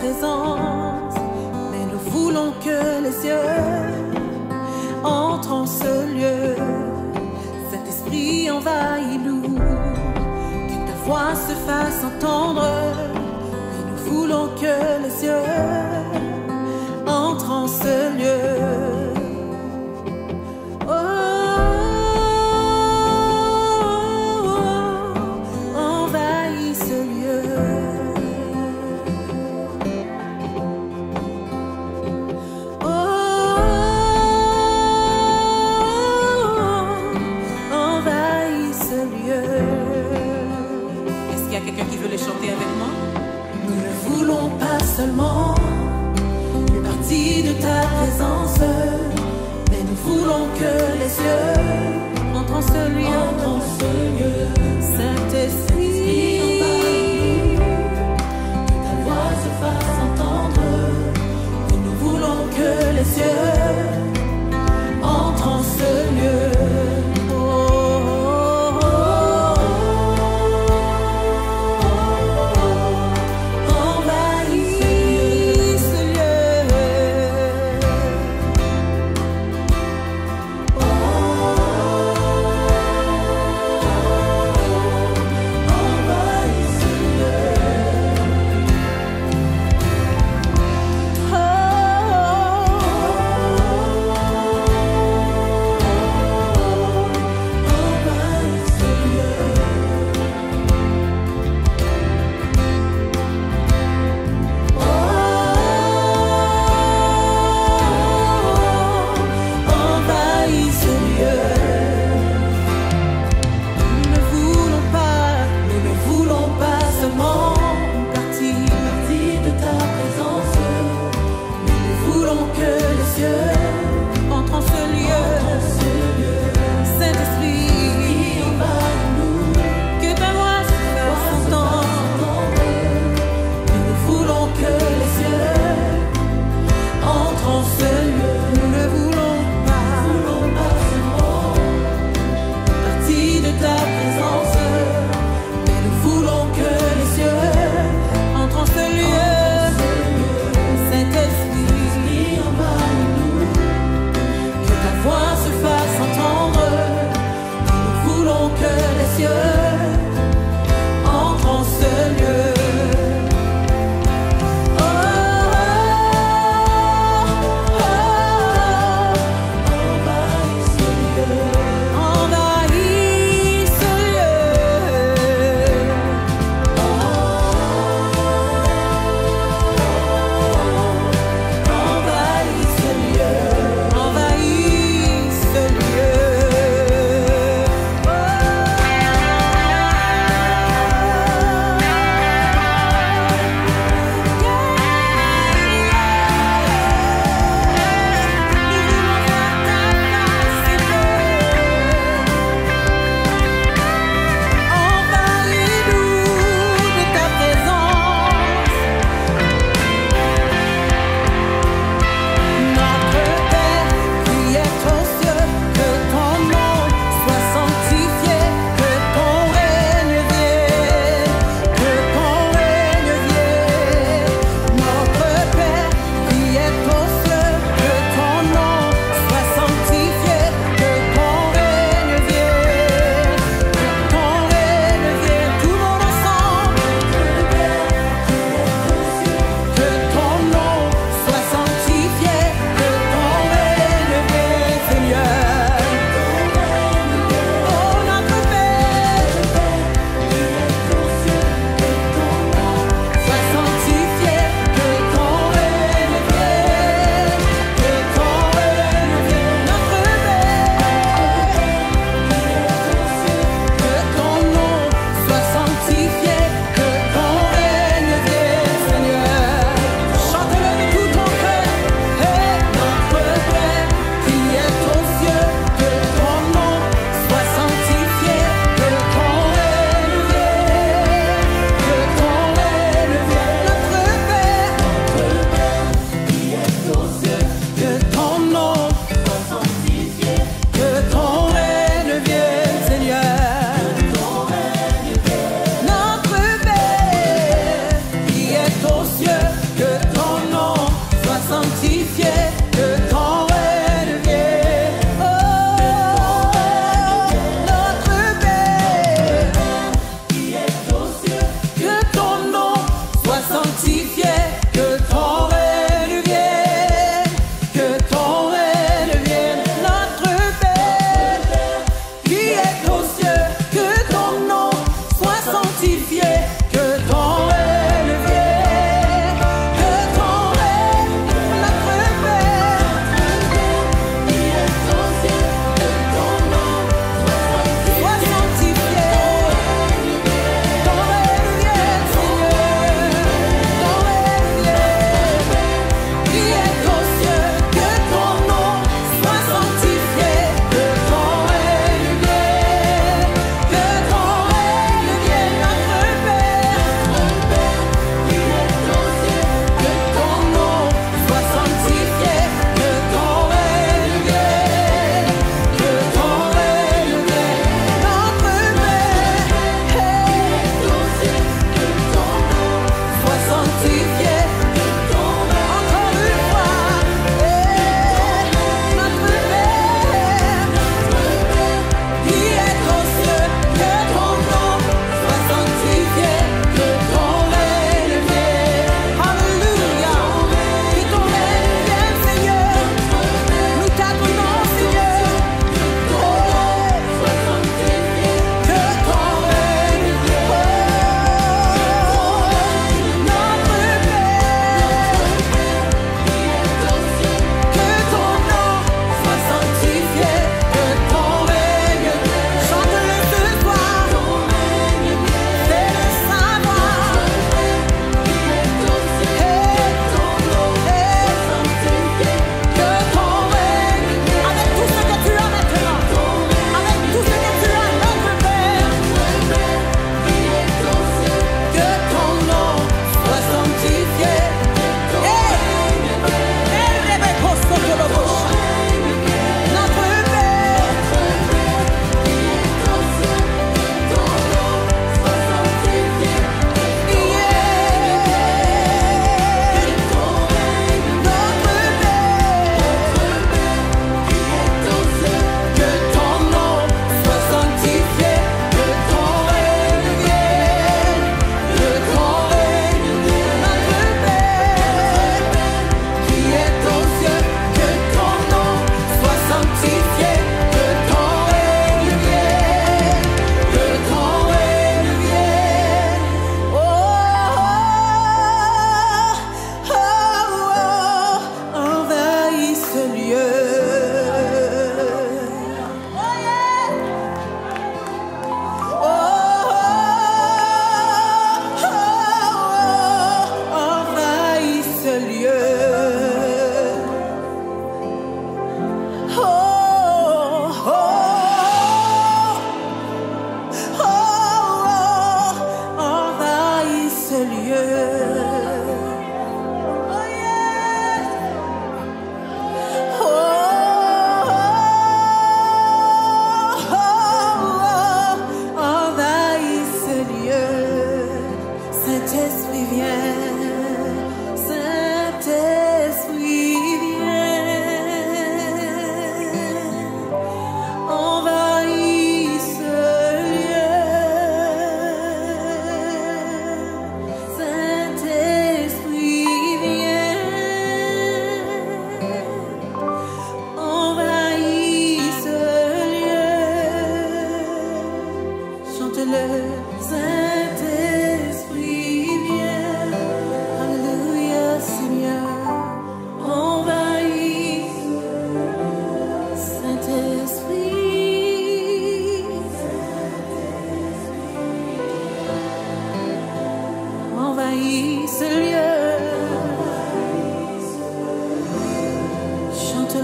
présence, mais nous voulons que les cieux entrent en ce lieu. Saint-Esprit, envahis-nous, que ta voix se fasse entendre. Oui, nous voulons que les cieux entrent en ce lieu. Quelqu'un qui veut les chanter avec moi? Nous ne voulons pas seulement une partie de ta présence, mais nous voulons que les cieux entrent en ce lieu. Saint-Esprit, que ta voix se fasse entendre. Et nous voulons que les cieux entrent en ce lieu.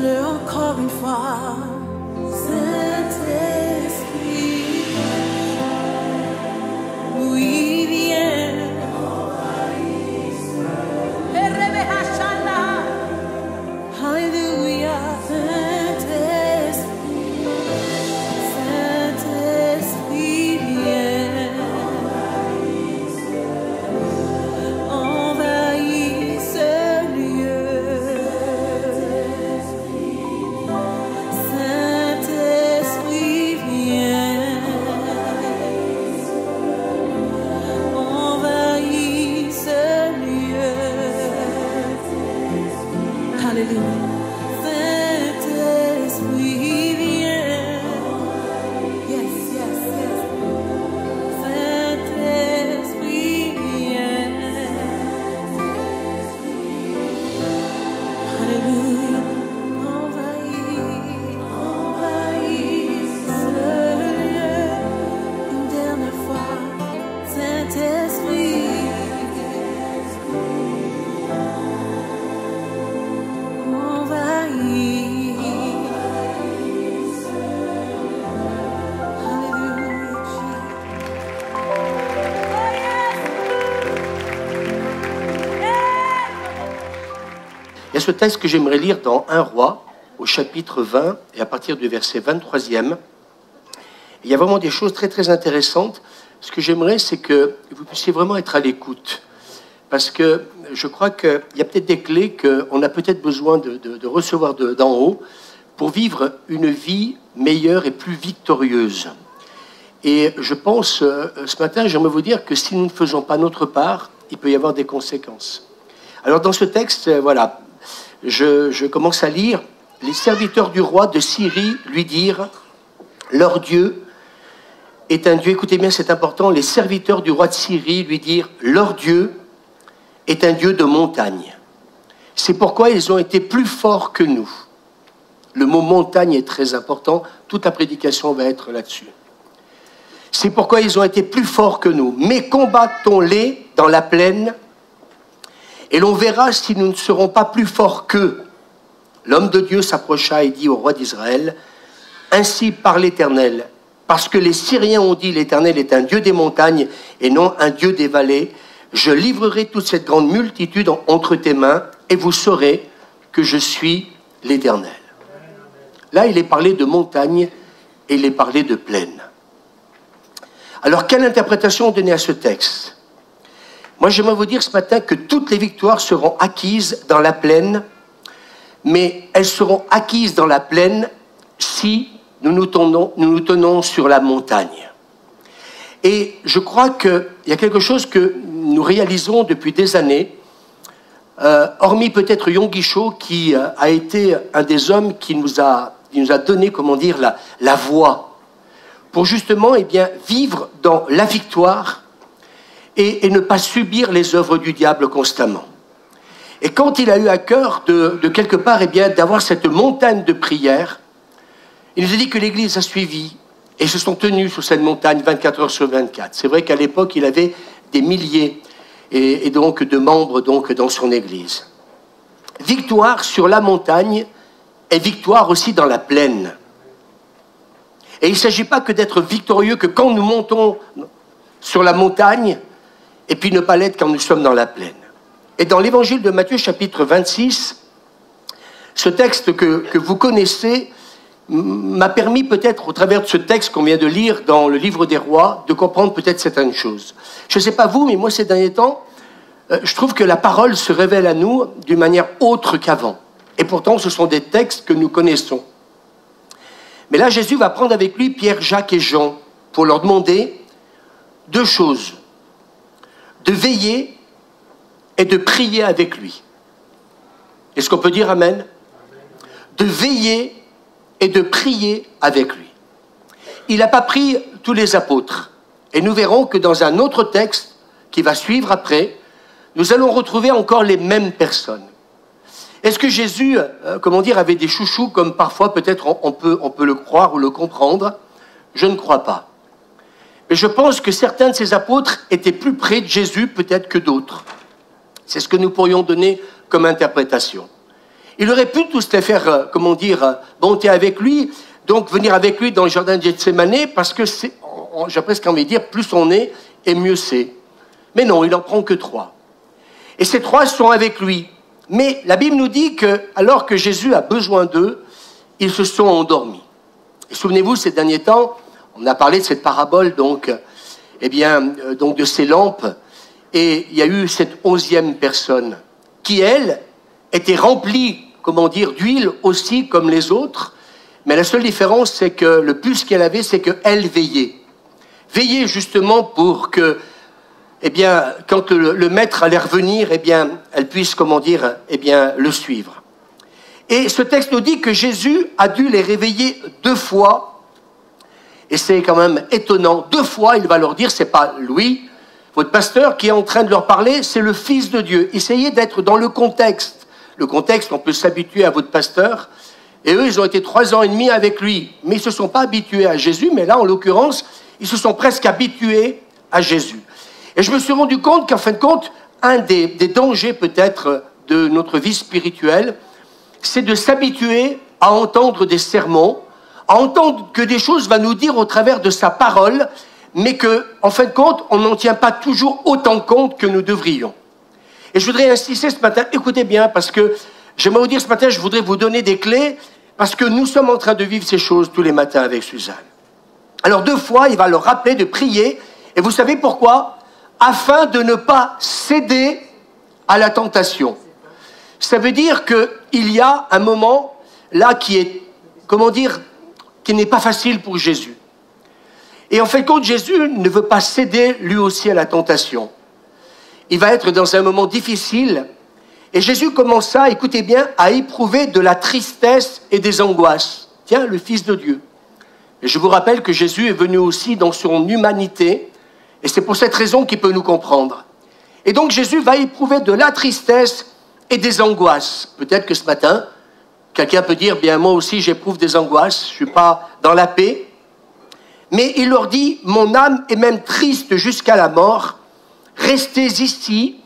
Chante-le encore une fois. Saint-Esprit, oui, viens. Alléluia. Saint-Esprit, Saint-Esprit, viens. Envahis ce lieu. Saint-Esprit, viens. Envahis ce lieu. Alléluia. Saint-Esprit, viens. Yes, yes, yes. Saint-Esprit, viens. Alléluia. Envahis ce lieu. Une dernière fois. Saint-Esprit, envahis. Alléluia. Il y a ce texte que j'aimerais lire dans 1 Roi, au chapitre 20, et à partir du verset 23e. Il y a vraiment des choses très très intéressantes. Ce que j'aimerais, c'est que vous puissiez vraiment être à l'écoute. Parce que je crois qu'il y a peut-être des clés qu'on a peut-être besoin de recevoir d'en haut pour vivre une vie meilleure et plus victorieuse. Et je pense, ce matin, j'aimerais vous dire que si nous ne faisons pas notre part, il peut y avoir des conséquences. Alors dans ce texte, voilà, je commence à lire. Les serviteurs du roi de Syrie lui dirent, leur Dieu est un Dieu, écoutez bien, c'est important, les serviteurs du roi de Syrie lui dirent, leur Dieu est un Dieu de montagne. C'est pourquoi ils ont été plus forts que nous. Le mot montagne est très important, toute la prédication va être là-dessus. C'est pourquoi ils ont été plus forts que nous. Mais combattons-les dans la plaine, et l'on verra si nous ne serons pas plus forts qu'eux. L'homme de Dieu s'approcha et dit au roi d'Israël, « Ainsi parle l'Éternel, parce que les Syriens ont dit, l'Éternel est un Dieu des montagnes et non un Dieu des vallées, je livrerai toute cette grande multitude entre tes mains, et vous saurez que je suis l'Éternel. » Là, il est parlé de montagne et il est parlé de plaine. Alors, quelle interprétation donner à ce texte? Moi, j'aimerais vous dire ce matin que toutes les victoires seront acquises dans la plaine, mais elles seront acquises dans la plaine si nous nous tenons sur la montagne. Et je crois qu'il y a quelque chose que nous réalisons depuis des années, hormis peut-être Yonggi Cho, qui a été un des hommes qui nous a donné, comment dire, la voie pour justement vivre dans la victoire et ne pas subir les œuvres du diable constamment. Et quand il a eu à cœur de quelque part d'avoir cette montagne de prière, il nous a dit que l'Église a suivi et se sont tenus sur cette montagne 24 heures sur 24. C'est vrai qu'à l'époque, il avait des milliers et donc de membres dans son Église. Victoire sur la montagne et victoire aussi dans la plaine. Et il ne s'agit pas que d'être victorieux que quand nous montons sur la montagne et puis ne pas l'être quand nous sommes dans la plaine. Et dans l'évangile de Matthieu, chapitre 26, ce texte que vous connaissez m'a permis peut-être, au travers de ce texte qu'on vient de lire dans le livre des rois, de comprendre peut-être certaines choses. Je ne sais pas vous, mais moi ces derniers temps, je trouve que la parole se révèle à nous d'une manière autre qu'avant. Et pourtant, ce sont des textes que nous connaissons. Mais là, Jésus va prendre avec lui Pierre, Jacques et Jean pour leur demander deux choses. De veiller et de prier avec lui. Est-ce qu'on peut dire amen? De veiller et de prier avec lui. Il n'a pas pris tous les apôtres. Et nous verrons que dans un autre texte qui va suivre après, nous allons retrouver encore les mêmes personnes. Est-ce que Jésus, avait des chouchous comme parfois peut-être on peut le croire ou le comprendre? Je ne crois pas. Mais je pense que certains de ces apôtres étaient plus près de Jésus peut-être que d'autres. C'est ce que nous pourrions donner comme interprétation. Il aurait pu tous les faire, comment dire, bonté avec lui, donc venir avec lui dans le jardin de Gethsémani, parce que j'ai presque envie de dire, plus on est, et mieux c'est. Mais non, il n'en prend que 3. Et ces 3 sont avec lui. Mais la Bible nous dit que, alors que Jésus a besoin d'eux, ils se sont endormis. Et souvenez-vous, ces derniers temps, on a parlé de cette parabole, donc, donc de ces lampes, et il y a eu cette 11e personne, qui, elle, était remplie, comment dire, d'huile aussi comme les autres, mais la seule différence, c'est que le plus qu'elle avait, c'est qu'elle veillait. Veillait justement pour que, quand le maître allait revenir, elle puisse, comment dire, le suivre. Et ce texte nous dit que Jésus a dû les réveiller 2 fois, et c'est quand même étonnant. 2 fois, il va leur dire, c'est pas Louis, votre pasteur qui est en train de leur parler, c'est le Fils de Dieu. Essayez d'être dans le contexte. Le contexte, on peut s'habituer à votre pasteur. Et eux, ils ont été 3 ans et demi avec lui. Mais ils ne se sont pas habitués à Jésus. Mais là, en l'occurrence, ils se sont presque habitués à Jésus. Et je me suis rendu compte qu'en fin de compte, un des dangers peut-être de notre vie spirituelle, c'est de s'habituer à entendre des sermons, à entendre que des choses va nous dire au travers de sa parole, mais qu'en fin de compte, on n'en tient pas toujours autant compte que nous devrions. Et je voudrais insister ce matin, écoutez bien, parce que j'aimerais vous dire ce matin, je voudrais vous donner des clés, parce que nous sommes en train de vivre ces choses tous les matins avec Suzanne. Alors 2 fois, il va leur rappeler de prier, et vous savez pourquoi? Afin de ne pas céder à la tentation. Ça veut dire qu'il y a un moment là qui est, comment dire, qui n'est pas facile pour Jésus. Et en fin de compte, Jésus ne veut pas céder lui aussi à la tentation. Il va être dans un moment difficile. Et Jésus commença, écoutez bien, à éprouver de la tristesse et des angoisses. Tiens, le Fils de Dieu. Et je vous rappelle que Jésus est venu aussi dans son humanité. Et c'est pour cette raison qu'il peut nous comprendre. Et donc Jésus va éprouver de la tristesse et des angoisses. Peut-être que ce matin, quelqu'un peut dire, bien moi aussi j'éprouve des angoisses, je ne suis pas dans la paix. Mais il leur dit, mon âme est même triste jusqu'à la mort, restez ici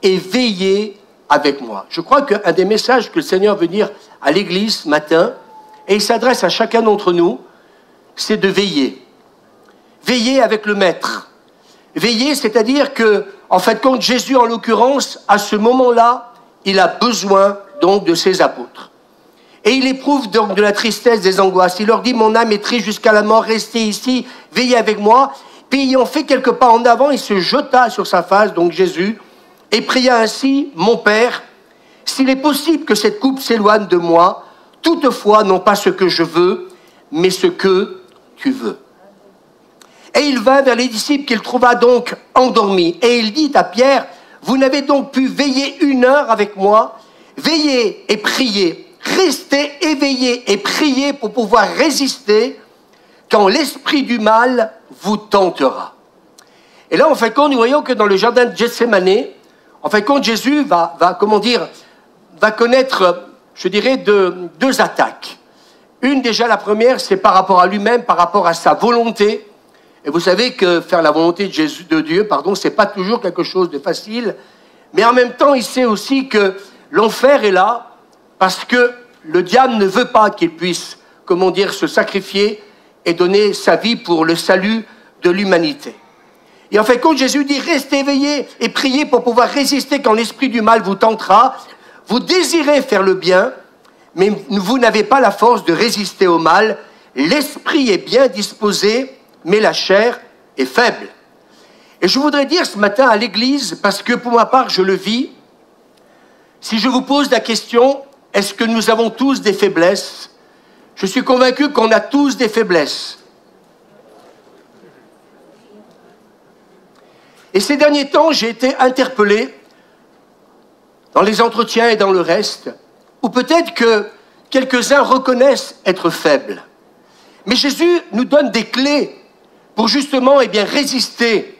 et veillez avec moi. Je crois qu'un des messages que le Seigneur veut dire à l'Église ce matin, et il s'adresse à chacun d'entre nous, c'est de veiller. Veiller avec le Maître. Veiller, c'est-à-dire que, en fin de compte, Jésus, en l'occurrence, à ce moment-là, il a besoin donc de ses apôtres. Et il éprouve donc de la tristesse, des angoisses. Il leur dit, mon âme est triste jusqu'à la mort, restez ici, veillez avec moi. Puis ayant fait quelques pas en avant, il se jeta sur sa face, donc Jésus, et pria ainsi, mon Père, s'il est possible que cette coupe s'éloigne de moi, toutefois, non pas ce que je veux, mais ce que tu veux. Et il vint vers les disciples qu'il trouva donc endormis. Et il dit à Pierre, vous n'avez donc pu veiller 1 heure avec moi, veillez et priez. Restez éveillés et priez pour pouvoir résister quand l'esprit du mal vous tentera. Et là, en fin de compte, nous voyons que dans le jardin de Gethsémani, en fin de compte, Jésus va connaître, je dirais, 2 attaques. Une, déjà, la première, c'est par rapport à lui-même, par rapport à sa volonté. Et vous savez que faire la volonté de Dieu, c'est pas toujours quelque chose de facile. Mais en même temps, il sait aussi que l'enfer est là, parce que le diable ne veut pas qu'il puisse, se sacrifier et donner sa vie pour le salut de l'humanité. Et en fait, quand Jésus dit, restez éveillés et priez pour pouvoir résister quand l'esprit du mal vous tentera, vous désirez faire le bien, mais vous n'avez pas la force de résister au mal. L'esprit est bien disposé, mais la chair est faible. Et je voudrais dire ce matin à l'Église, parce que pour ma part, je le vis, si je vous pose la question, est-ce que nous avons tous des faiblesses? Je suis convaincu qu'on a tous des faiblesses. Et ces derniers temps, j'ai été interpellé dans les entretiens et dans le reste, où peut-être que quelques-uns reconnaissent être faibles. Mais Jésus nous donne des clés pour justement résister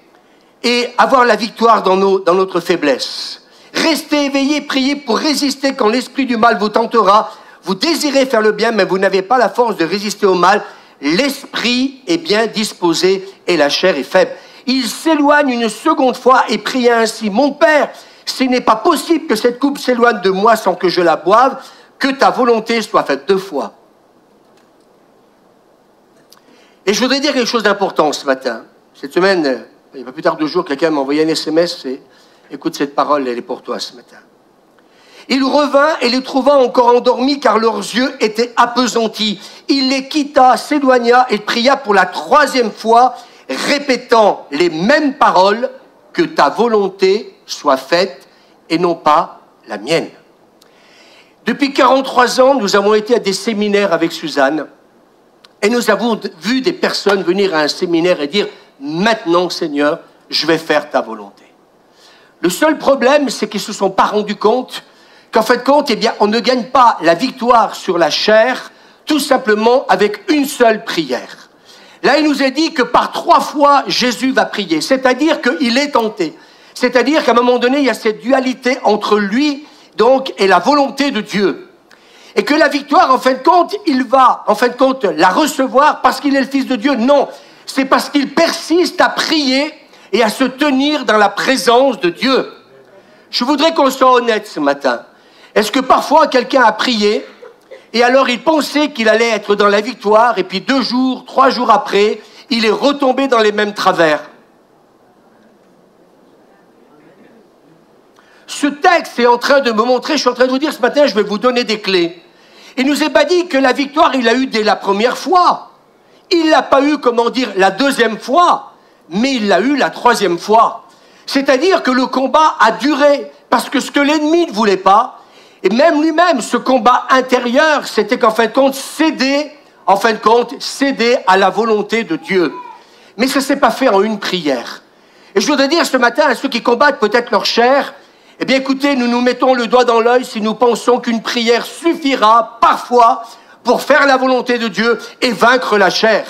et avoir la victoire dans notre faiblesse. Restez éveillés, priez pour résister quand l'esprit du mal vous tentera. Vous désirez faire le bien, mais vous n'avez pas la force de résister au mal. L'esprit est bien disposé et la chair est faible. Il s'éloigne une seconde fois et pria ainsi, mon Père, s'il n'est pas possible que cette coupe s'éloigne de moi sans que je la boive, que ta volonté soit faite 2 fois. Et je voudrais dire quelque chose d'important ce matin. Cette semaine, il n'y a pas plus tard de 2 jours, quelqu'un m'a envoyé un SMS et écoute cette parole, elle est pour toi ce matin. Il revint et les trouva encore endormis car leurs yeux étaient appesantis. Il les quitta, s'éloigna et pria pour la 3e fois, répétant les mêmes paroles, que ta volonté soit faite et non pas la mienne. Depuis 43 ans, nous avons été à des séminaires avec Suzanne et nous avons vu des personnes venir à un séminaire et dire « Maintenant, Seigneur, je vais faire ta volonté ». Le seul problème, c'est qu'ils ne se sont pas rendus compte qu'en fait de compte, eh bien, on ne gagne pas la victoire sur la chair tout simplement avec une seule prière. Là, il nous est dit que par 3 fois, Jésus va prier, c'est-à-dire qu'il est tenté. C'est-à-dire qu'à un moment donné, il y a cette dualité entre lui donc, et la volonté de Dieu. Et que la victoire, en fin de compte, il va, en fin de compte, la recevoir parce qu'il est le Fils de Dieu. Non, c'est parce qu'il persiste à prier et à se tenir dans la présence de Dieu. Je voudrais qu'on soit honnête ce matin. Est-ce que parfois quelqu'un a prié et alors il pensait qu'il allait être dans la victoire et puis 2 jours, 3 jours après, il est retombé dans les mêmes travers? Ce texte est en train de me montrer, je suis en train de vous dire ce matin, je vais vous donner des clés. Il nous est pas dit que la victoire, il l'a eu dès la première fois. Il l'a pas eu, comment dire, la 2e fois, mais il l'a eu la 3e fois. C'est-à-dire que le combat a duré, parce que ce que l'ennemi ne voulait pas, et même lui-même, ce combat intérieur, c'était qu'en fin de compte, céder à la volonté de Dieu. Mais ça ne s'est pas fait en une prière. Et je voudrais dire ce matin à ceux qui combattent peut-être leur chair, eh bien écoutez, nous nous mettons le doigt dans l'œil si nous pensons qu'une prière suffira parfois pour faire la volonté de Dieu et vaincre la chair.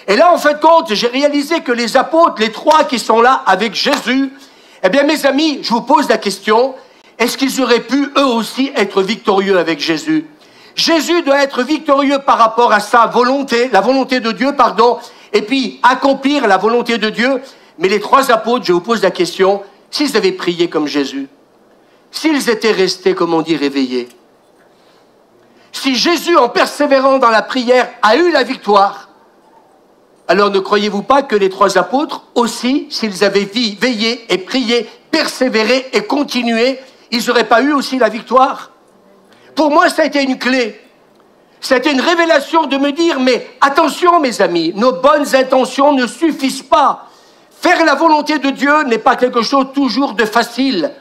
Et là, en fin de compte, j'ai réalisé que les apôtres, les 3 qui sont là avec Jésus, eh bien mes amis, je vous pose la question, est-ce qu'ils auraient pu eux aussi être victorieux avec Jésus? Jésus doit être victorieux par rapport à sa volonté, la volonté de Dieu, pardon, et puis accomplir la volonté de Dieu. Mais les 3 apôtres, je vous pose la question, s'ils avaient prié comme Jésus, s'ils étaient restés, comme on dit, réveillés, si Jésus, en persévérant dans la prière, a eu la victoire, alors ne croyez-vous pas que les 3 apôtres aussi, s'ils avaient veillé et prié, persévéré et continué, ils n'auraient pas eu aussi la victoire? Pour moi, ça a été une clé. Ça a été une révélation de me dire, mais attention mes amis, nos bonnes intentions ne suffisent pas. Faire la volonté de Dieu n'est pas quelque chose toujours de facile.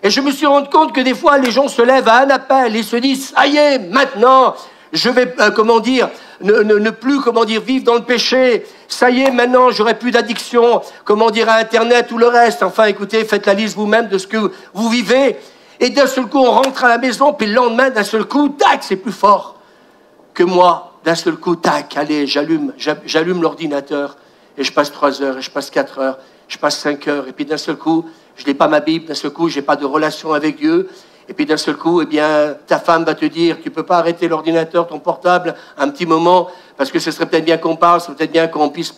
Et je me suis rendu compte que des fois, les gens se lèvent à un appel et se disent, ça y est, maintenant, je vais, ne plus, vivre dans le péché. Ça y est, maintenant, j'aurai plus d'addiction, à Internet ou le reste. Enfin, écoutez, faites la liste vous-même de ce que vous vivez. Et d'un seul coup, on rentre à la maison, puis le lendemain, d'un seul coup, tac, c'est plus fort que moi. D'un seul coup, tac, allez, j'allume l'ordinateur, et je passe 3 heures, et je passe 4 heures, je passe 5 heures, et puis d'un seul coup, je n'ai pas ma Bible, d'un seul coup, je n'ai pas de relation avec Dieu, et puis d'un seul coup, eh bien, ta femme va te dire, tu ne peux pas arrêter l'ordinateur, ton portable, un petit moment, parce que ce serait peut-être bien qu'on parle, ce serait peut-être bien qu'on puisse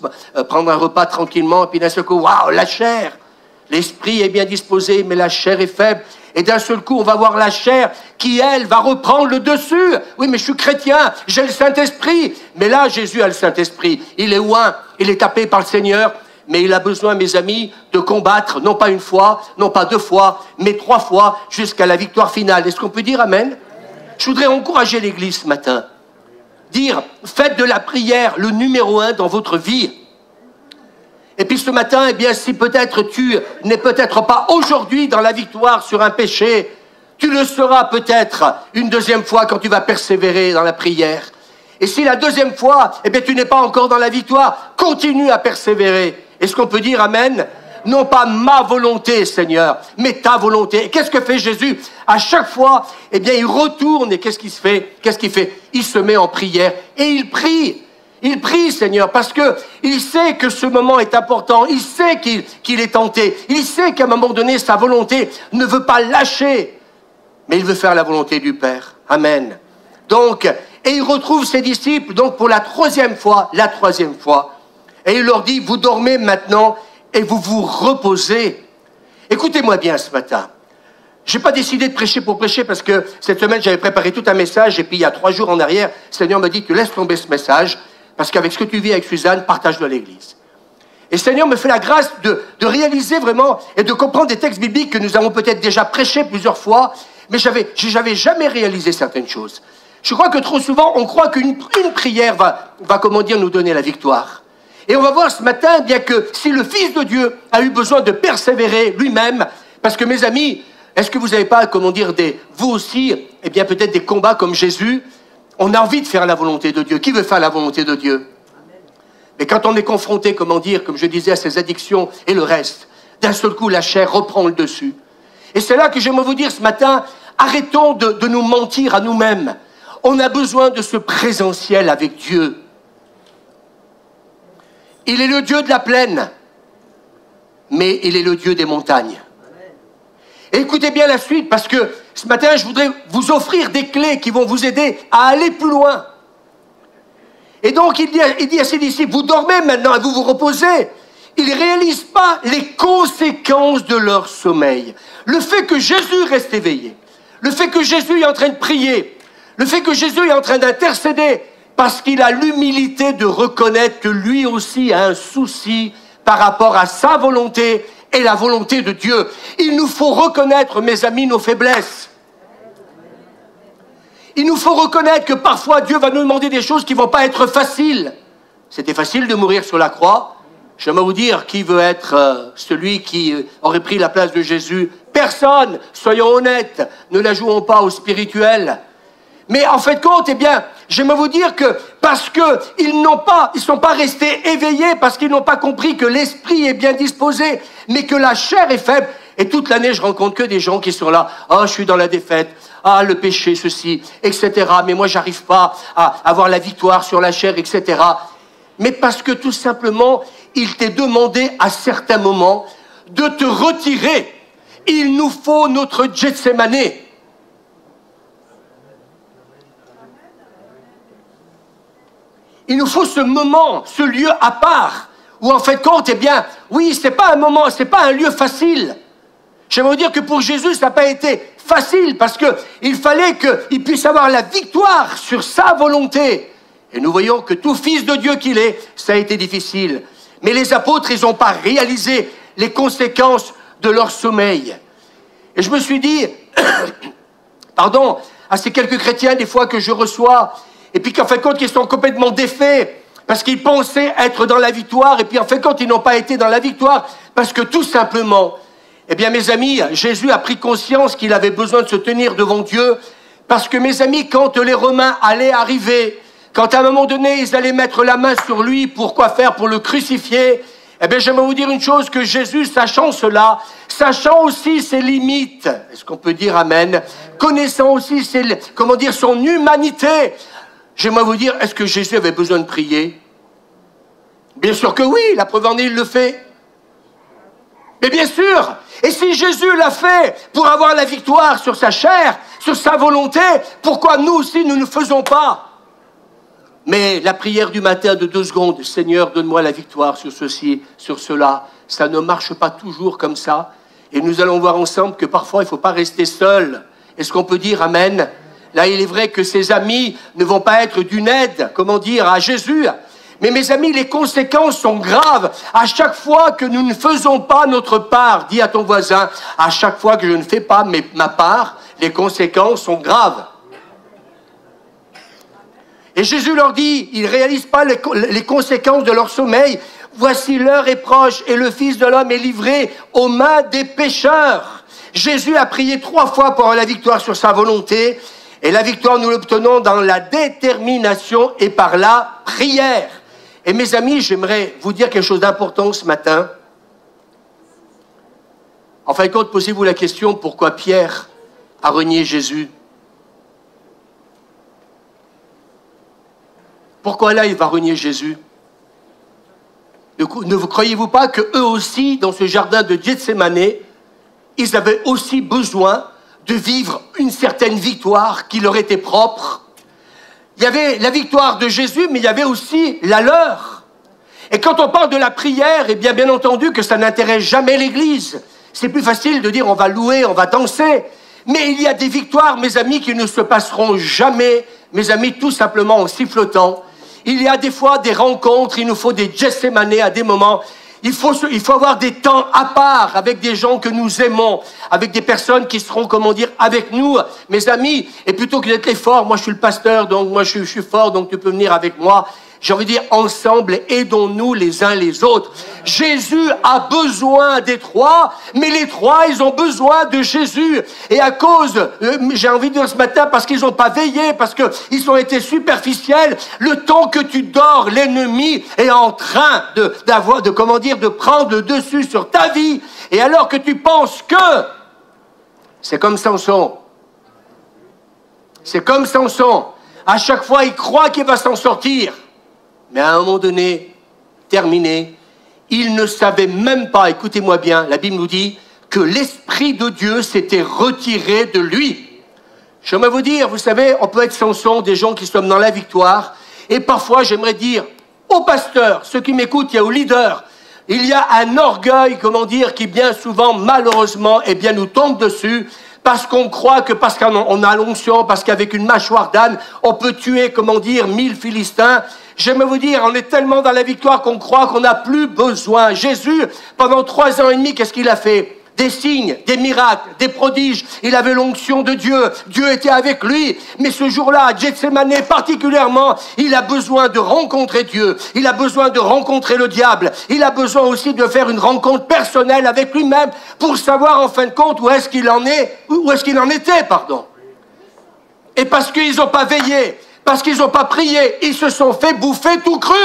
prendre un repas tranquillement, et puis d'un seul coup, waouh, la chair, l'esprit est bien disposé, mais la chair est faible. Et d'un seul coup, on va voir la chair qui, elle, va reprendre le dessus. Oui, mais je suis chrétien, j'ai le Saint-Esprit. Mais là, Jésus a le Saint-Esprit. Il est oint, il est tapé par le Seigneur. Mais il a besoin, mes amis, de combattre, non pas 1 fois, non pas 2 fois, mais 3 fois, jusqu'à la victoire finale. Est-ce qu'on peut dire Amen? Je voudrais encourager l'Église ce matin. Dire, faites de la prière le numéro 1 dans votre vie. Et puis ce matin, eh bien, si peut-être tu n'es peut-être pas aujourd'hui dans la victoire sur un péché, tu le seras peut-être une 2e fois quand tu vas persévérer dans la prière. Et si la 2e fois, eh bien, tu n'es pas encore dans la victoire, continue à persévérer. Est-ce qu'on peut dire Amen? Non pas ma volonté, Seigneur, mais ta volonté. Et qu'est-ce que fait Jésus? À chaque fois, eh bien, il retourne et qu'est-ce qu'il fait? Il se met en prière et il prie. Il prie, Seigneur, parce que il sait que ce moment est important. Il sait qu'il est tenté. Il sait qu'à un moment donné, sa volonté ne veut pas lâcher. Mais il veut faire la volonté du Père. Amen. Donc, et il retrouve ses disciples, donc pour la 3e fois. Et il leur dit, vous dormez maintenant et vous vous reposez. Écoutez-moi bien ce matin. j'ai pas décidé de prêcher pour prêcher parce que cette semaine, j'avais préparé tout un message et puis il y a 3 jours en arrière, le Seigneur me dit, tu laisses tomber ce message parce qu'avec ce que tu vis avec Suzanne, partage-le à l'église. Et le Seigneur me fait la grâce de réaliser vraiment et de comprendre des textes bibliques que nous avons peut-être déjà prêchés plusieurs fois, mais j'avais jamais réalisé certaines choses. Je crois que trop souvent, on croit qu'une prière va, comment dire, nous donner la victoire. Et on va voir ce matin, bien que si le Fils de Dieu a eu besoin de persévérer lui-même, parce que mes amis, est-ce que vous n'avez pas, comment dire, vous aussi, eh bien peut-être des combats comme Jésus, on a envie de faire la volonté de Dieu. Qui veut faire la volonté de Dieu? Mais quand on est confronté, comment dire, comme je disais, à ces addictions et le reste, d'un seul coup, la chair reprend le dessus. Et c'est là que j'aimerais vous dire ce matin, arrêtons de nous mentir à nous-mêmes. On a besoin de ce présentiel avec Dieu. Il est le Dieu de la plaine, mais il est le Dieu des montagnes. Et écoutez bien la suite, parce que ce matin, je voudrais vous offrir des clés qui vont vous aider à aller plus loin. Et donc, il dit à ses disciples, vous dormez maintenant et vous vous reposez. Ils ne réalisent pas les conséquences de leur sommeil. Le fait que Jésus reste éveillé, le fait que Jésus est en train de prier, le fait que Jésus est en train d'intercéder, parce qu'il a l'humilité de reconnaître que lui aussi a un souci par rapport à sa volonté et la volonté de Dieu. Il nous faut reconnaître, mes amis, nos faiblesses. Il nous faut reconnaître que parfois Dieu va nous demander des choses qui ne vont pas être faciles. C'était facile de mourir sur la croix. J'aimerais vous dire qui veut être celui qui aurait pris la place de Jésus. Personne, soyons honnêtes, ne la jouons pas au spirituel. Mais en fait compte, eh bien, j'aimerais vous dire que parce qu'ils sont pas restés éveillés, parce qu'ils n'ont pas compris que l'esprit est bien disposé, mais que la chair est faible. Et toute l'année, je rencontre que des gens qui sont là. Ah, je suis dans la défaite. Ah, le péché, ceci, etc. Mais moi, j'arrive pas à avoir la victoire sur la chair, etc. Mais parce que tout simplement, il t'est demandé à certains moments de te retirer. Il nous faut notre Gethsémane. Il nous faut ce moment, ce lieu à part, où en fait compte, eh bien, oui, c'est pas un moment, c'est pas un lieu facile. J'aimerais vous dire que pour Jésus, ça n'a pas été facile, parce qu'il fallait qu'il puisse avoir la victoire sur sa volonté. Et nous voyons que tout fils de Dieu qu'il est, ça a été difficile. Mais les apôtres, ils n'ont pas réalisé les conséquences de leur sommeil. Et je me suis dit, pardon, à ces quelques chrétiens, des fois que je reçois, et puis qu'en fin de compte, ils sont complètement défaits, parce qu'ils pensaient être dans la victoire, et puis en fin de compte, ils n'ont pas été dans la victoire, parce que tout simplement, eh bien mes amis, Jésus a pris conscience qu'il avait besoin de se tenir devant Dieu, parce que mes amis, quand les Romains allaient arriver, quand à un moment donné, ils allaient mettre la main sur lui, pour quoi faire? Pour le crucifier. Eh bien, j'aimerais vous dire une chose, que Jésus, sachant cela, sachant aussi ses limites, est-ce qu'on peut dire amen, connaissant aussi son humanité, j'aimerais vous dire, est-ce que Jésus avait besoin de prier? Bien sûr que oui, la preuve en est, il le fait. Mais bien sûr, et si Jésus l'a fait pour avoir la victoire sur sa chair, sur sa volonté, pourquoi nous aussi nous ne le faisons pas? Mais la prière du matin de 2 secondes, Seigneur, donne-moi la victoire sur ceci, sur cela, ça ne marche pas toujours comme ça. Et nous allons voir ensemble que parfois il ne faut pas rester seul. Est-ce qu'on peut dire amen? Là, il est vrai que ses amis ne vont pas être d'une aide, comment dire, à Jésus. Mais mes amis, les conséquences sont graves. À chaque fois que nous ne faisons pas notre part, dis à ton voisin, à chaque fois que je ne fais pas ma part, les conséquences sont graves. Et Jésus leur dit, ils ne réalisent pas les conséquences de leur sommeil. Voici l'heure est proche et le Fils de l'homme est livré aux mains des pécheurs. Jésus a prié 3 fois pour avoir la victoire sur sa volonté. Et la victoire, nous l'obtenons dans la détermination et par la prière. Et mes amis, j'aimerais vous dire quelque chose d'important ce matin. En fin de compte, posez-vous la question, pourquoi Pierre a renié Jésus? Pourquoi là, il va renier Jésus? Ne vous croyez-vous pas que eux aussi, dans ce jardin de Gethsémane, ils avaient aussi besoin de vivre une certaine victoire qui leur était propre? Il y avait la victoire de Jésus, mais il y avait aussi la leur. Et quand on parle de la prière, eh bien entendu que ça n'intéresse jamais l'Église. C'est plus facile de dire on va louer, on va danser. Mais il y a des victoires, mes amis, qui ne se passeront jamais, mes amis, tout simplement en sifflotant. Il y a des fois des rencontres, il nous faut des Gethsemane à des moments. Il faut avoir des temps à part avec des gens que nous aimons, avec des personnes qui seront, comment dire, avec nous, mes amis. Et plutôt que d'être les forts, moi je suis le pasteur, donc moi je suis fort, donc tu peux venir avec moi. J'ai envie de dire, ensemble, aidons-nous les uns les autres. Jésus a besoin des trois, mais les trois, ils ont besoin de Jésus. Et à cause, j'ai envie de dire ce matin, parce qu'ils n'ont pas veillé, parce qu'ils ont été superficiels, le temps que tu dors, l'ennemi est en train de prendre le dessus sur ta vie. Et alors que tu penses que, c'est comme Samson. C'est comme Samson. À chaque fois, il croit qu'il va s'en sortir. Mais à un moment donné, terminé, il ne savait même pas, écoutez-moi bien, la Bible nous dit que l'Esprit de Dieu s'était retiré de lui. J'aimerais vous dire, vous savez, on peut être Samson, des gens qui sommes dans la victoire, et parfois j'aimerais dire aux pasteurs, ceux qui m'écoutent, aux leaders, il y a un orgueil, comment dire, qui bien souvent, malheureusement, eh bien, nous tombe dessus, parce qu'on croit que parce qu'on a l'onction, parce qu'avec une mâchoire d'âne, on peut tuer, comment dire, 1000 Philistins. J'aimerais vous dire, on est tellement dans la victoire qu'on croit qu'on n'a plus besoin. Jésus, pendant 3 ans et demi, qu'est-ce qu'il a fait? Des signes, des miracles, des prodiges. Il avait l'onction de Dieu. Dieu était avec lui. Mais ce jour-là, à Gethsemane particulièrement, il a besoin de rencontrer Dieu. Il a besoin de rencontrer le diable. Il a besoin aussi de faire une rencontre personnelle avec lui-même pour savoir en fin de compte où est-ce qu'il en était, pardon. Et parce qu'ils n'ont pas veillé, parce qu'ils n'ont pas prié, ils se sont fait bouffer tout cru.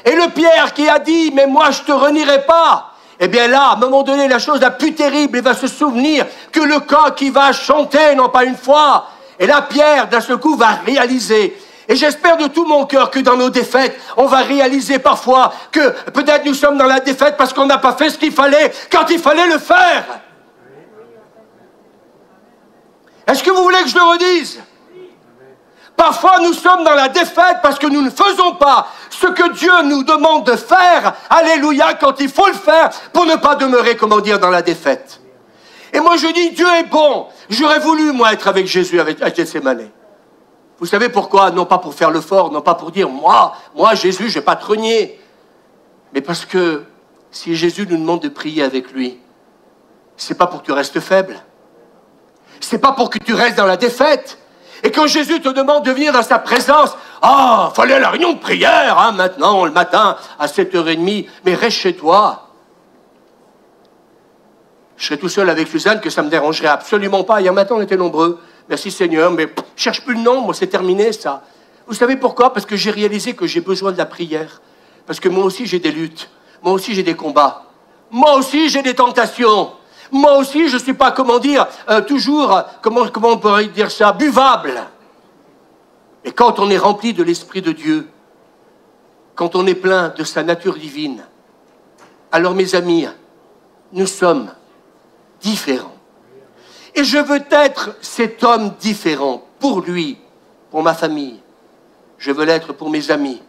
Et le Pierre qui a dit, mais moi je te renierai pas. Eh bien là, à un moment donné, la chose la plus terrible, il va se souvenir que le coq qui va chanter, non pas une fois. Et là, Pierre, d'un seul coup, va réaliser. Et j'espère de tout mon cœur que dans nos défaites, on va réaliser parfois que peut-être nous sommes dans la défaite parce qu'on n'a pas fait ce qu'il fallait quand il fallait le faire. Est-ce que vous voulez que je le redise? Parfois, nous sommes dans la défaite parce que nous ne faisons pas ce que Dieu nous demande de faire, alléluia, quand il faut le faire, pour ne pas demeurer, comment dire, dans la défaite. Et moi, je dis, Dieu est bon. J'aurais voulu, moi, être avec Jésus, à Gethsemane. Vous savez pourquoi? Non pas pour faire le fort, non pas pour dire, moi, Jésus, je ne vais pas te renier. Mais parce que si Jésus nous demande de prier avec lui, c'est pas pour que tu restes faible. C'est pas pour que tu restes dans la défaite. Et quand Jésus te demande de venir dans sa présence, fallait la réunion de prière, maintenant, le matin, à 7h30, mais reste chez toi. Je serais tout seul avec Suzanne, que ça ne me dérangerait absolument pas. Hier matin, on était nombreux. Merci Seigneur, mais je cherche plus le nom, moi, c'est terminé, ça. Vous savez pourquoi? Parce que j'ai réalisé que j'ai besoin de la prière. Parce que moi aussi, j'ai des luttes. Moi aussi, j'ai des combats. Moi aussi, j'ai des tentations. Moi aussi, je ne suis pas, comment dire, toujours, comment on pourrait dire ça, buvable. Et quand on est rempli de l'Esprit de Dieu, quand on est plein de sa nature divine, alors mes amis, nous sommes différents. Et je veux être cet homme différent pour lui, pour ma famille. Je veux l'être pour mes amis.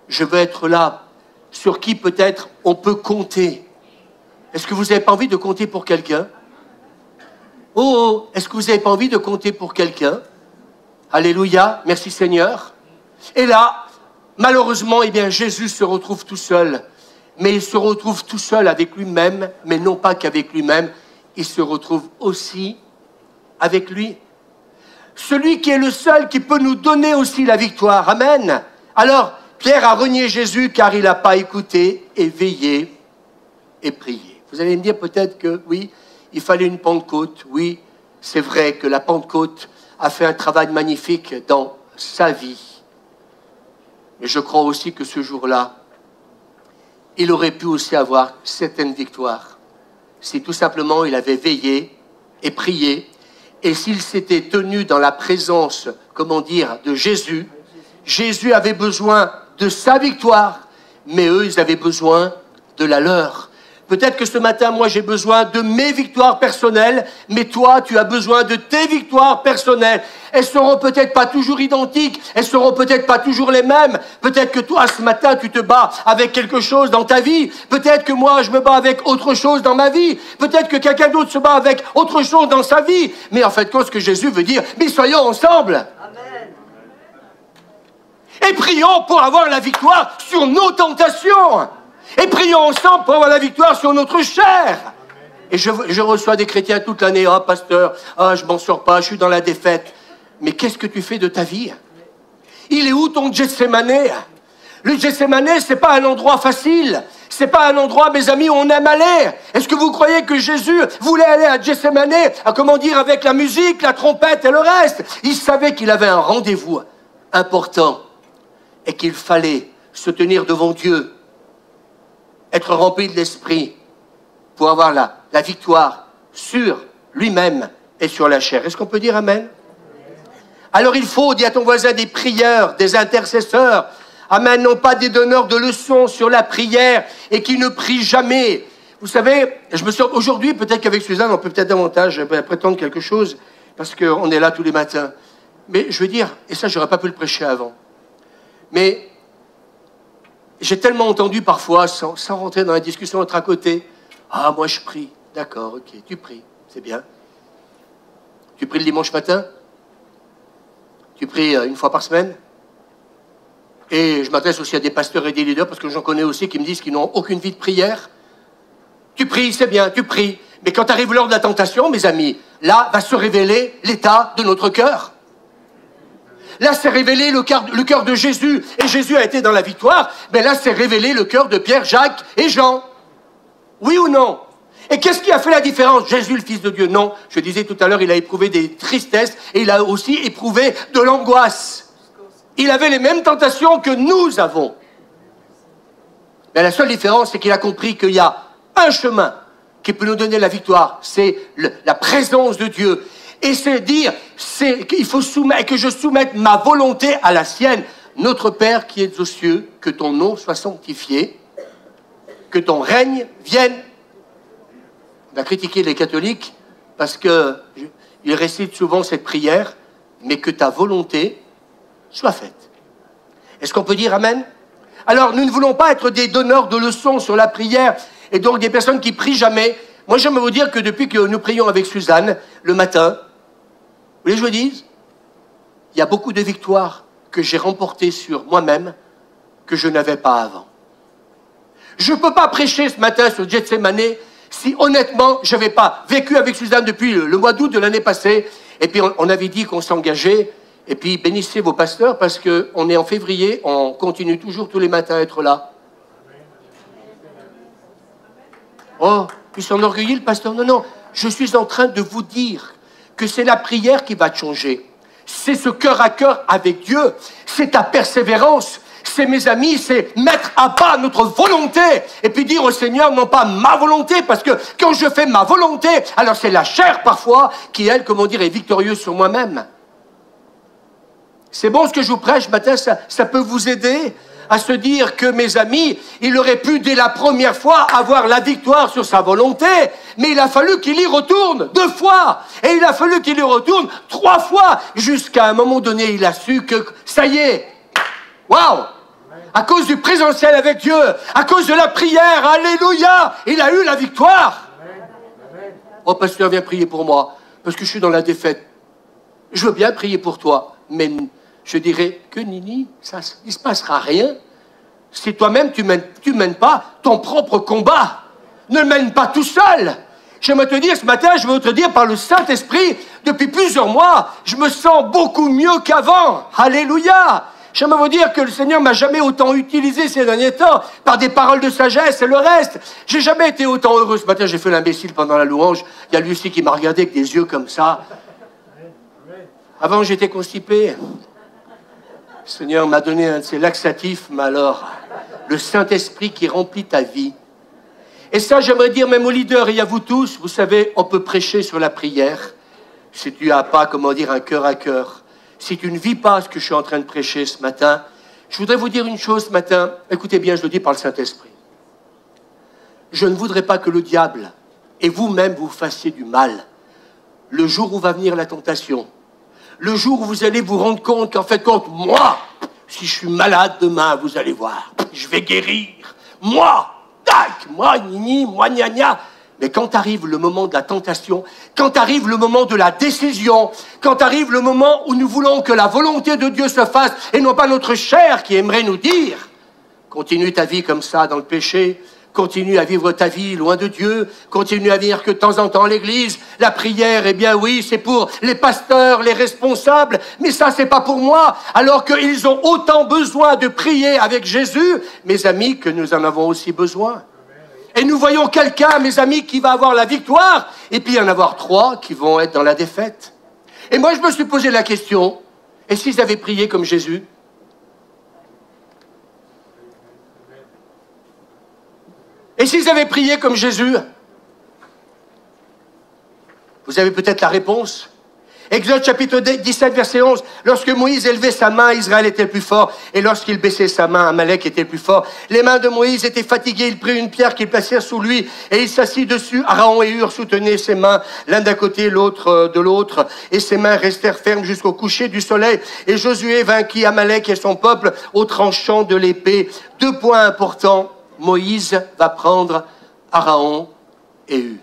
Je veux être là, sur qui peut-être on peut compter. Est-ce que vous n'avez pas envie de compter pour quelqu'un? Est-ce que vous n'avez pas envie de compter pour quelqu'un? Alléluia, merci Seigneur. Et là, malheureusement, eh bien, Jésus se retrouve tout seul. Mais il se retrouve tout seul avec lui-même, mais non pas qu'avec lui-même, il se retrouve aussi avec lui. Celui qui est le seul qui peut nous donner aussi la victoire. Amen. Alors, Pierre a renié Jésus car il n'a pas écouté et veillé et prié. Vous allez me dire peut-être que oui, il fallait une Pentecôte. Oui, c'est vrai que la Pentecôte a fait un travail magnifique dans sa vie. Mais je crois aussi que ce jour-là, il aurait pu aussi avoir certaines victoires si tout simplement il avait veillé et prié et s'il s'était tenu dans la présence, comment dire, de Jésus. Jésus avait besoin de sa victoire, mais eux, ils avaient besoin de la leur. Peut-être que ce matin, moi, j'ai besoin de mes victoires personnelles, mais toi, tu as besoin de tes victoires personnelles. Elles seront peut-être pas toujours identiques, elles seront peut-être pas toujours les mêmes. Peut-être que toi, ce matin, tu te bats avec quelque chose dans ta vie. Peut-être que moi, je me bats avec autre chose dans ma vie. Peut-être que quelqu'un d'autre se bat avec autre chose dans sa vie. Mais en fait, ce que Jésus veut dire, mais soyons ensemble. Amen. Et prions pour avoir la victoire sur nos tentations. Et prions ensemble pour avoir la victoire sur notre chair. Et je reçois des chrétiens toute l'année. Ah, pasteur, je m'en sors pas, je suis dans la défaite. Mais qu'est-ce que tu fais de ta vie? Il est où ton Gethsémane? Le Gethsémane, c'est pas un endroit facile. C'est pas un endroit, mes amis, où on aime aller. Est-ce que vous croyez que Jésus voulait aller à Gethsémane, avec la musique, la trompette et le reste? Il savait qu'il avait un rendez-vous important et qu'il fallait se tenir devant Dieu, être rempli de l'esprit pour avoir la victoire sur lui-même et sur la chair. Est-ce qu'on peut dire Amen? Alors il faut, dis à ton voisin, des prieurs, des intercesseurs. Amen, non pas des donneurs de leçons sur la prière et qui ne prient jamais. Vous savez, aujourd'hui, peut-être qu'avec Suzanne, on peut peut-être davantage prétendre quelque chose, parce qu'on est là tous les matins. Mais je veux dire, et ça, j'aurais pas pu le prêcher avant. Mais j'ai tellement entendu parfois, sans rentrer dans la discussion entre à côté, ah, moi je prie. D'accord, ok, tu pries, c'est bien. Tu pries le dimanche matin? Tu pries une fois par semaine? Et je m'adresse aussi à des pasteurs et des leaders, parce que j'en connais aussi qui me disent qu'ils n'ont aucune vie de prière. Tu pries, c'est bien, tu pries. Mais quand arrive l'heure de la tentation, mes amis, là va se révéler l'état de notre cœur. Là, c'est révélé le cœur de Jésus. Et Jésus a été dans la victoire. Mais là, c'est révélé le cœur de Pierre, Jacques et Jean. Oui ou non? Et qu'est-ce qui a fait la différence? Jésus, le Fils de Dieu? Non. Je disais tout à l'heure, il a éprouvé des tristesses et il a aussi éprouvé de l'angoisse. Il avait les mêmes tentations que nous avons. Mais la seule différence, c'est qu'il a compris qu'il y a un chemin qui peut nous donner la victoire. C'est la présence de Dieu. Et c'est dire qu'il faut que je soumette ma volonté à la sienne. Notre Père qui es aux cieux, que ton nom soit sanctifié, que ton règne vienne. On a critiqué les catholiques parce qu'ils récitent souvent cette prière, mais que ta volonté soit faite. Est-ce qu'on peut dire Amen? Alors, nous ne voulons pas être des donneurs de leçons sur la prière et donc des personnes qui prient jamais. Moi, j'aimerais vous dire que depuis que nous prions avec Suzanne le matin, vous voulez que je vous dise? Il y a beaucoup de victoires que j'ai remportées sur moi-même que je n'avais pas avant. Je ne peux pas prêcher ce matin sur Gethsémane si honnêtement je n'avais pas vécu avec Suzanne depuis le mois d'août de l'année passée. Et puis on avait dit qu'on s'engageait. Et puis bénissez vos pasteurs parce qu'on est en février, on continue toujours tous les matins à être là. Oh, il s'enorgueillit le pasteur. Non, non, je suis en train de vous dire que c'est la prière qui va te changer. C'est ce cœur à cœur avec Dieu. C'est ta persévérance. C'est, mes amis, c'est mettre à bas notre volonté et puis dire au Seigneur, non pas ma volonté, parce que quand je fais ma volonté, alors c'est la chair parfois qui, elle, comment dire, est victorieuse sur moi-même. C'est bon ce que je vous prêche ce matin, ça peut vous aider à se dire que, mes amis, il aurait pu dès la première fois avoir la victoire sur sa volonté, mais il a fallu qu'il y retourne 2 fois, et il a fallu qu'il y retourne 3 fois, jusqu'à un moment donné, il a su que, ça y est, waouh! À cause du présentiel avec Dieu, à cause de la prière, alléluia, il a eu la victoire. Oh, pasteur, viens prier pour moi, parce que je suis dans la défaite. Je veux bien prier pour toi, mais je dirais que Nini, il ne se passera rien. Si toi-même, tu mènes pas ton propre combat. Ne le mène pas tout seul. J'aimerais te dire ce matin, je veux te dire par le Saint-Esprit, depuis plusieurs mois, je me sens beaucoup mieux qu'avant. Alléluia. J'aimerais vous dire que le Seigneur m'a jamais autant utilisé ces derniers temps, par des paroles de sagesse et le reste. J'ai jamais été autant heureux. Ce matin, j'ai fait l'imbécile pendant la louange. Il y a lui aussi qui m'a regardé avec des yeux comme ça. Avant, j'étais constipé. Le Seigneur m'a donné un de ces laxatifs, mais alors, le Saint-Esprit qui remplit ta vie. Et ça, j'aimerais dire même aux leaders et à vous tous, vous savez, on peut prêcher sur la prière si tu n'as pas, comment dire, un cœur à cœur. Si tu ne vis pas ce que je suis en train de prêcher ce matin, je voudrais vous dire une chose ce matin. Écoutez bien, je le dis par le Saint-Esprit. je ne voudrais pas que le diable et vous-même vous fassiez du mal. Le jour où va venir la tentation, le jour où vous allez vous rendre compte qu'en fait, moi, si je suis malade demain, vous allez voir, je vais guérir. Moi, tac, moi, nini, moi, gna gna. Mais quand arrive le moment de la tentation, quand arrive le moment de la décision, quand arrive le moment où nous voulons que la volonté de Dieu se fasse, et non pas notre chair qui aimerait nous dire, continue ta vie comme ça dans le péché, continue à vivre ta vie loin de Dieu, continue à venir que de temps en temps à l'église, la prière, eh bien oui, c'est pour les pasteurs, les responsables, mais ça c'est pas pour moi, alors qu'ils ont autant besoin de prier avec Jésus, mes amis, que nous en avons aussi besoin. Et nous voyons quelqu'un, mes amis, qui va avoir la victoire, et puis il y en avoir 3 qui vont être dans la défaite. Et moi, je me suis posé la question, et s'ils avaient prié comme Jésus? Et s'ils avaient prié comme Jésus? Vous avez peut-être la réponse. Exode chapitre 17, verset 11. Lorsque Moïse élevait sa main, Israël était le plus fort. Et lorsqu'il baissait sa main, Amalek était le plus fort. Les mains de Moïse étaient fatiguées. Il prit une pierre qu'ils placèrent sous lui. Et il s'assit dessus. Aaron et Hur soutenaient ses mains, l'un d'un côté, l'autre de l'autre. Et ses mains restèrent fermes jusqu'au coucher du soleil. Et Josué vainquit Amalek et son peuple au tranchant de l'épée. 2 points importants. Moïse va prendre Aaron et Hur.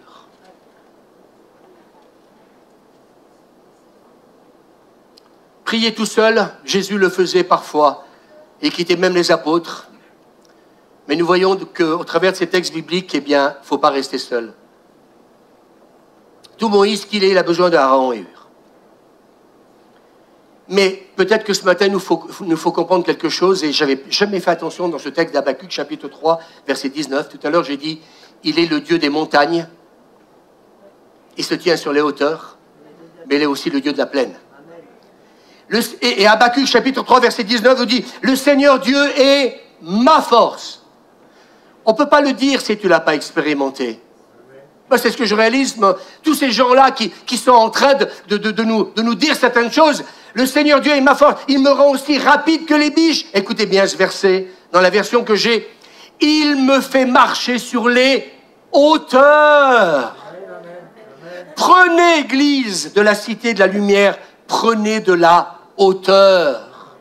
Prier tout seul, Jésus le faisait parfois, et quittait même les apôtres. Mais nous voyons qu'au travers de ces textes bibliques, eh bien, il ne faut pas rester seul. Tout Moïse qu'il est, il a besoin d'Aaron et Hur. Mais peut-être que ce matin, nous faut comprendre quelque chose, et je n'avais jamais fait attention dans ce texte d'Habakkuk, chapitre 3, verset 19. Tout à l'heure, j'ai dit, il est le Dieu des montagnes, il se tient sur les hauteurs, mais il est aussi le Dieu de la plaine. Et Habakkuk, chapitre 3, verset 19, vous dit, le Seigneur Dieu est ma force. On ne peut pas le dire si tu ne l'as pas expérimenté. Moi, c'est ce que je réalise, tous ces gens-là qui sont en train de nous dire certaines choses. Le Seigneur Dieu est ma force. Il me rend aussi rapide que les biches. Écoutez bien ce verset, dans la version que j'ai. Il me fait marcher sur les hauteurs. Prenez, Église de la Cité de la Lumière, prenez de la hauteur.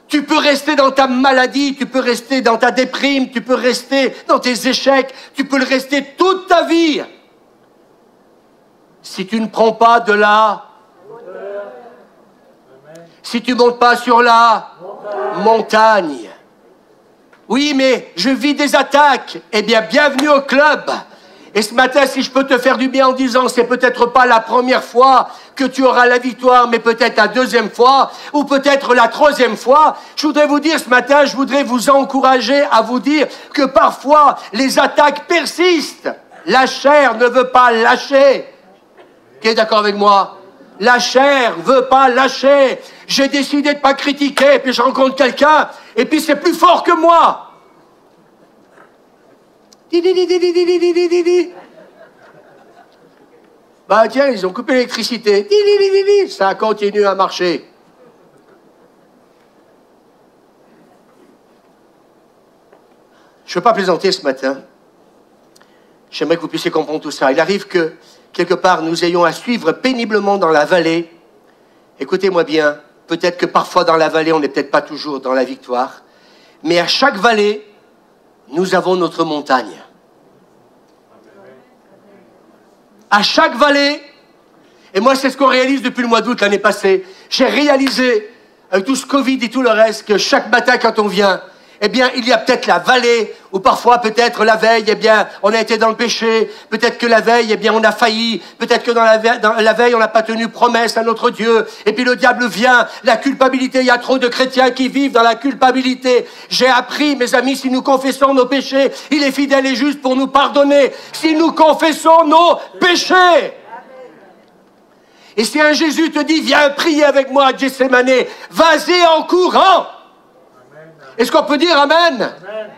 Tu peux rester dans ta maladie, tu peux rester dans ta déprime, tu peux rester dans tes échecs, tu peux le rester toute ta vie. Si tu ne prends pas de la hauteur, si tu ne montes pas sur la montagne. Oui, mais je vis des attaques. Eh bien, bienvenue au club. Et ce matin, si je peux te faire du bien en disant, c'est peut-être pas la première fois que tu auras la victoire, mais peut-être la 2e fois, ou peut-être la 3e fois, je voudrais vous dire ce matin, je voudrais vous encourager à vous dire que parfois, les attaques persistent. La chair ne veut pas lâcher. Qui est d'accord avec moi? La chair ne veut pas lâcher. J'ai décidé de ne pas critiquer, puis je rencontre quelqu'un, et puis c'est plus fort que moi. Bah tiens, ils ont coupé l'électricité. Ça continue à marcher. Je ne veux pas plaisanter ce matin. J'aimerais que vous puissiez comprendre tout ça. Il arrive que, quelque part, nous ayons à suivre péniblement dans la vallée. Écoutez-moi bien, peut-être que parfois dans la vallée, on n'est peut-être pas toujours dans la victoire. Mais à chaque vallée, nous avons notre montagne. À chaque vallée, et moi c'est ce qu'on réalise depuis le mois d'août l'année passée, j'ai réalisé, avec tout ce Covid et tout le reste, que chaque matin quand on vient, eh bien il y a peut-être la vallée, ou parfois peut-être la veille, eh bien on a été dans le péché, peut-être que la veille, eh bien on a failli, peut-être que dans la veille on n'a pas tenu promesse à notre Dieu, et puis le diable vient, la culpabilité, il y a trop de chrétiens qui vivent dans la culpabilité. J'ai appris, mes amis, si nous confessons nos péchés, il est fidèle et juste pour nous pardonner, si nous confessons nos péchés. Et si un Jésus te dit, viens prier avec moi à Gethsémane, vas-y en courant. Est-ce qu'on peut dire amen? Amen.